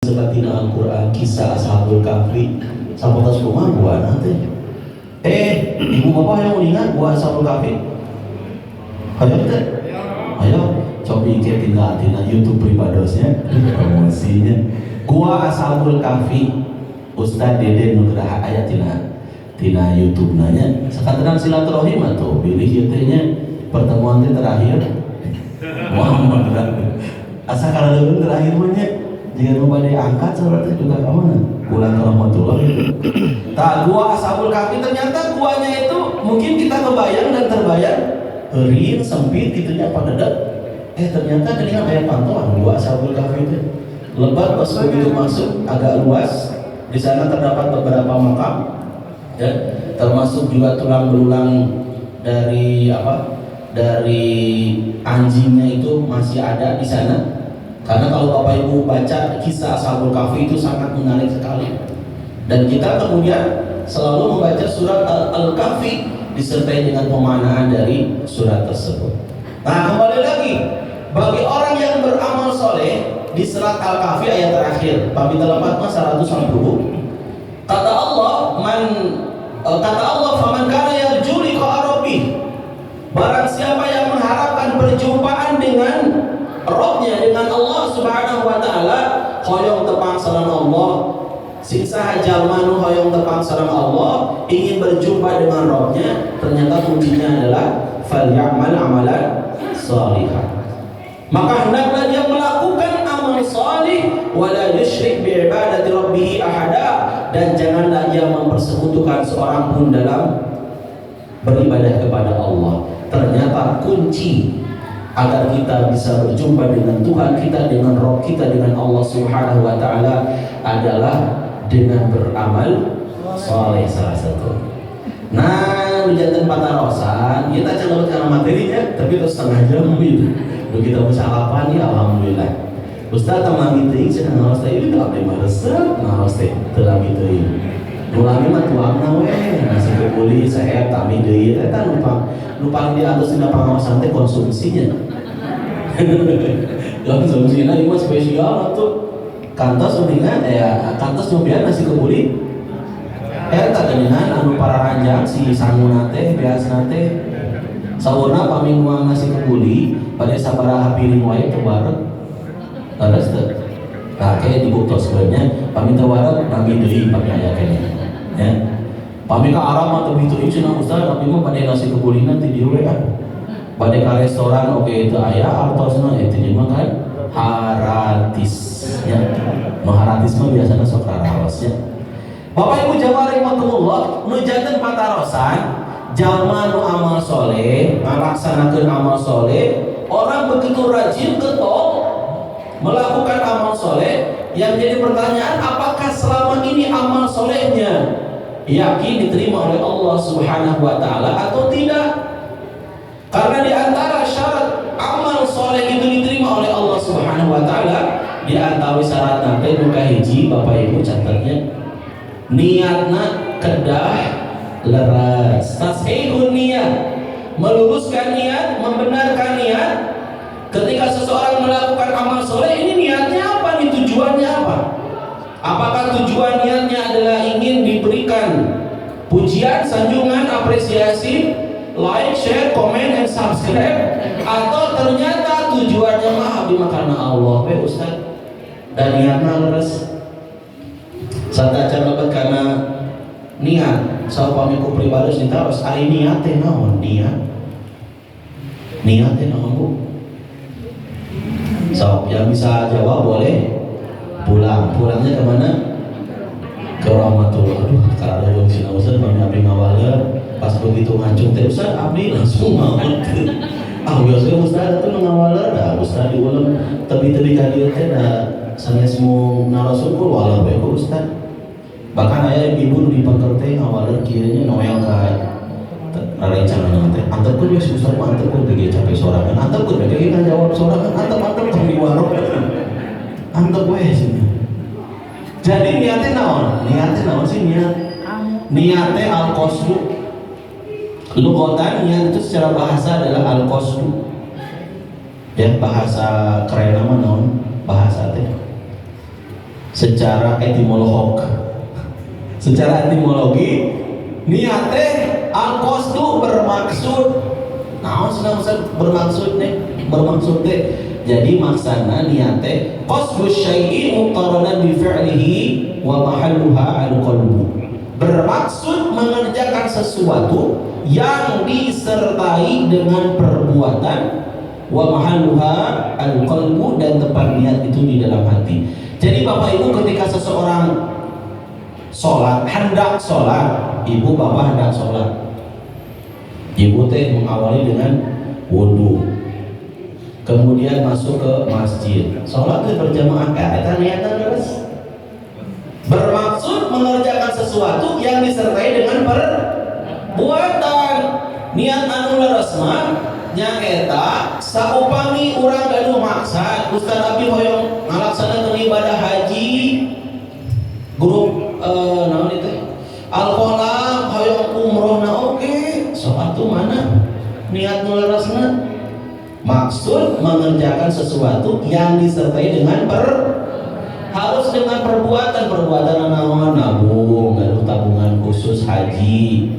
seperti Al-Quran kisah Ashabul Kahfi sapotas rumah gua nanti ibu bapak yang mengingat gua Ashabul Kahfi ayo kita ayo coba ikut tinggal YouTube pribadosnya promosinya gua Ashabul Kahfi Ustadz Dede Nugraha ayat tina YouTube nanya sekataran silaturahim atau pilih yutenya pertemuan terakhir Muhammad asa kalau dulu terakhir banyak jangan lupa diangkat suratnya juga kemana bulan rahmatullah itu tak gua Ashabul Kahfi ternyata guanya itu mungkin kita kebayang dan terbayang real sempit gitunya pada ternyata dengan ayat pantauan gua Ashabul Kahfi itu lebat pas begitu masuk agak luas di sana terdapat beberapa makam ya termasuk juga tulang belulang dari anjingnya itu masih ada di sana. Karena kalau Bapak Ibu baca kisah Ashabul Kahfi itu sangat menarik sekali. Dan kita kemudian selalu membaca surat Al-Kahfi disertai dengan pemanaan dari surat tersebut. Nah, kembali lagi bagi orang yang beramal soleh di surat Al-Kahfi ayat terakhir, bab 110 kata Allah, faman kana yarju liqa rabbih. Barang siapa yang mengharapkan perjumpaan dengan Robnya, dengan Allah Subhanahu wa Ta'ala, hoyong tepang salam Allah, siksa jalmanu hoyong tepang salam Allah, ingin berjumpa dengan Robnya, ternyata kuncinya adalah falyamal amalan salihah. Maka hendaklah dia melakukan amal salih, wala yusyrik bi ibadati rabbih ahada, dan janganlah dia mempersekutukan seorang pun dalam beribadah kepada Allah. Ternyata kunci agar kita bisa berjumpa dengan Tuhan kita, dengan Rabb kita, dengan Allah Subhanahu wa Ta'ala adalah dengan beramal soleh salah satu. Nah, menjadi patarosan kita coba karena materinya, tapi terus setengah jam gitu. Begitu sarapan ya alhamdulillah. Ustaz teman meeting sedang ngawas teh itu apa yang resep ngawas teh telah meeting. Ulangi mah tuangna we nasi kebuli saya tami deui eta numpang di atas dina pengawasan teh konsumsinya. Konsumsinya ieu mah spesial atuh. Kantos uningan kantos nyobian nasi kebuli. Eta geuningan anu para ranjang si sanguna teh biasana teh saurna pami nguang nasi kebuli pada sabaraha piring wae teu bareng. Terus teh nah kayak dibuktioskeunnya pami teu bareng nami deui pami aya keneh. Ya. Pami ka Arab mah teu bitu ieu cenah Ustaz, tapi mah pada nasi kebulina ti dieu we kan. Pada ka restoran oke itu aya artosna itu mah kan haratis ya. Nu haratis mah biasana sok raraos ya. Bapak Ibu jamaah rahimakumullah, nu janten patarosan jalma nu amal soleh, ngalaksanakeun amal soleh, orang begitu rajin getol melakukan amal soleh. Yang jadi pertanyaan, apakah selama ini amal solehnya yakin diterima oleh Allah Subhanahu wa Ta'ala atau tidak? Karena di antara syarat amal soleh itu diterima oleh Allah Subhanahu wa Ta'ala, di antara syarat nanti buka hiji Bapak Ibu catatnya, niatna kedah leras, tashihun niat, meluruskan niat, membenarkan niat. Ketika seseorang melakukan amal soleh, ini niatnya apa nih, tujuannya apa? Apakah tujuan niatnya adalah ingin diberikan pujian, sanjungan, apresiasi, like, share, comment, and subscribe, atau ternyata tujuannya mah abdi karena Allah we Ustaz dan niatna leres sadacan lebet karena niat sapamiku pribadi ditaros ari niat teh naon niat teh naon Bu? So, yang bisa jawab boleh pulangnya kemana? Ke rahmatullah. Aduh, karena yang sina Ustaz kami abdi ngawaleur pas begitu ngancung teh Ustaz abdi langsung maot. Biasanya Ustaz itu ngawaleur da Ustaz diuleum tebi-tebi ka dieu teh da sanes mu narasungkul walau bae Ustaz. Bahkan aya ibu di pangker teh ngawaleur kieu nya noel ka rencana teh antepkeun geus Ustaz antepkeun ge capek sorangan antepkeun ge kan jawab sorangan antep tong di warung antep we sih. Jadi niatnya naon sih niatnya al-qasdu. Lughatan niat itu secara bahasa adalah al-qasdu. Ya bahasa keren nama naon bahasa teh secara etimologi niat teh al-qasdu bermaksud. Naon senang bermaksud teh jadi maksana niat teh qasdu syai'i muqtaranan bi fi'lihi wa mahalluha al-qalbu, bermaksud mengerjakan sesuatu yang disertai dengan perbuatan, wa mahalluha al-qalbu, dan tempat niat itu di dalam hati. Jadi Bapak Ibu ketika seseorang hendak sholat, ibu bapak hendak sholat, ibu teh mengawali dengan wudhu, kemudian masuk ke masjid, sholat teh berjamaah, eta niatan terus bermaksud mengerjakan sesuatu yang disertai dengan perbuatan. Niat anu laresna nyaeta saupami urang gaduh maksad Ustaz Abi hoyong ngalaksanakeun ibadah haji, grup naon itu al-qolam hoyong umroh na oke, sok atuh mana niat nu larasna. Maksud mengerjakan sesuatu yang disertai dengan harus dengan perbuatan naon, nabung, gaduh tabungan khusus haji,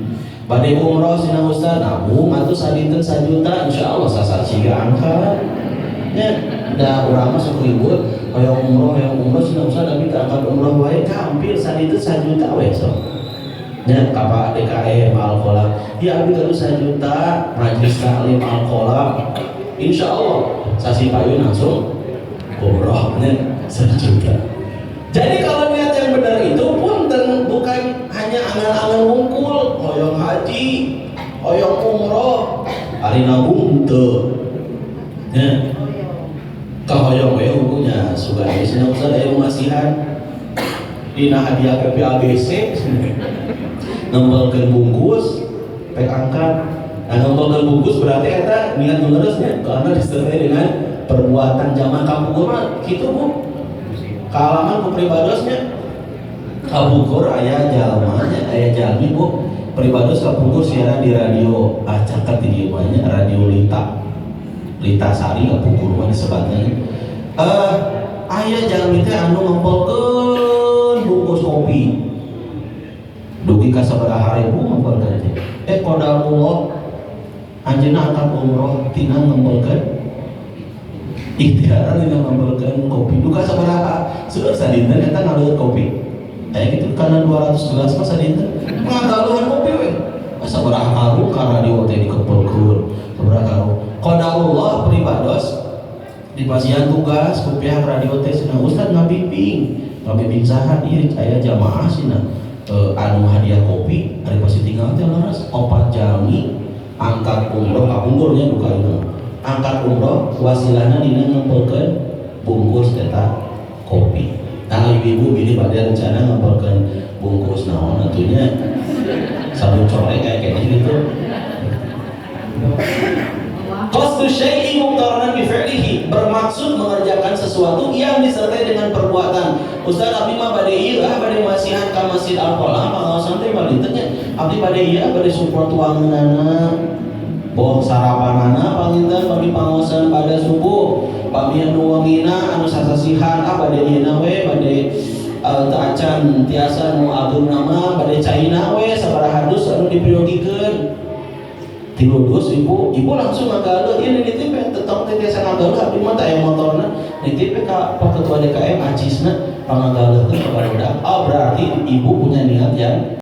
bade umroh sina Ustaz nabung atuh sadinten 1 juta insyaallah sasajiga angkat nya. Da urang mah sok ribut hoyong umroh sina Ustaz tapi teu angkat umroh wae hampir sadinten 1 juta we sok nya ka Pak DKM al-qolam ya abi gaduh 1 juta majlis taklim al-qolam insyaallah sasi payun langsung umroh nya 1 juta. Jadi kalau niat yang benar itu pun bukan hanya angan-angan wungkul, hoyong haji, hoyong umroh, hari nabung teu. Ya. Ka hoyong we hukumnya suga sina Ustaz aya masihan dina hadiah PPABC nempelkeun bungkus pek angkat. Nempelkeun bungkus berarti eta niat nu leresnya karena disertai dengan perbuatan zaman kapukur mah kitu Bu. Kaalaman ku pribadosnya kapukur aya jalmanya aya jalmi Bu pribados kapukur siaran di radio acak di dieu nya radio Lita Sari kapukur mah disebatna aya jalmi teh anu ngempelkeun bungkus kopi dugi ka sabaraha ribu ngempelkeun teh qadalullah anjeunna angkat umroh tina ngempelkeun ikhtiaran yang ngempelkeun kopi duka sabaraha seueur sadinten eta ngaleueur kopi aya kitu kana 200 gelas mah sadinten ngagaluhan kopi we sabaraha karung ka radio teh dikempelkeun sabaraha karung qadaullah pribados dipasihan tugas ku pihak radio teh cenah Ustaz ngabimbing saha ieu aya jamaah cenah anu hadiah kopi ari pasti tinggal teh laras 4 jalmi angkat umroh kapungkurnya duka itu angkat umroh wasilahna dina ngempelkeun bungkus eta kopi. Nah ibu-ibu pilih pada rencana ngempelkeun bungkus naon atunya sabun corek kayak gitu. Qasdu syai'i muqtaranan bi fi'lihi, bermaksud mengerjakan sesuatu yang disertai dengan perbuatan. Ustaz abdi mah bade ieu bade masihan ka Masjid Al-Qolam pangaosan teh bade teh nya abdi bade ieu bade support wangeunana boh sarapanana panginten bagi pangaosan pada subuh bagi anu wangina anu sasasihan bade dieuna we bade teu acan tiasa nu agung nama bade caina we sabaraha dus anu dipriogikeun 3 dus ibu langsung ngagaluh ieu nitip tetep teh tiasa ngagaluh abdi mah teh aya motorna nitip ka Pak Ketua DKM acisna pangagaluhkeun ka barudak berarti ibu punya niat yang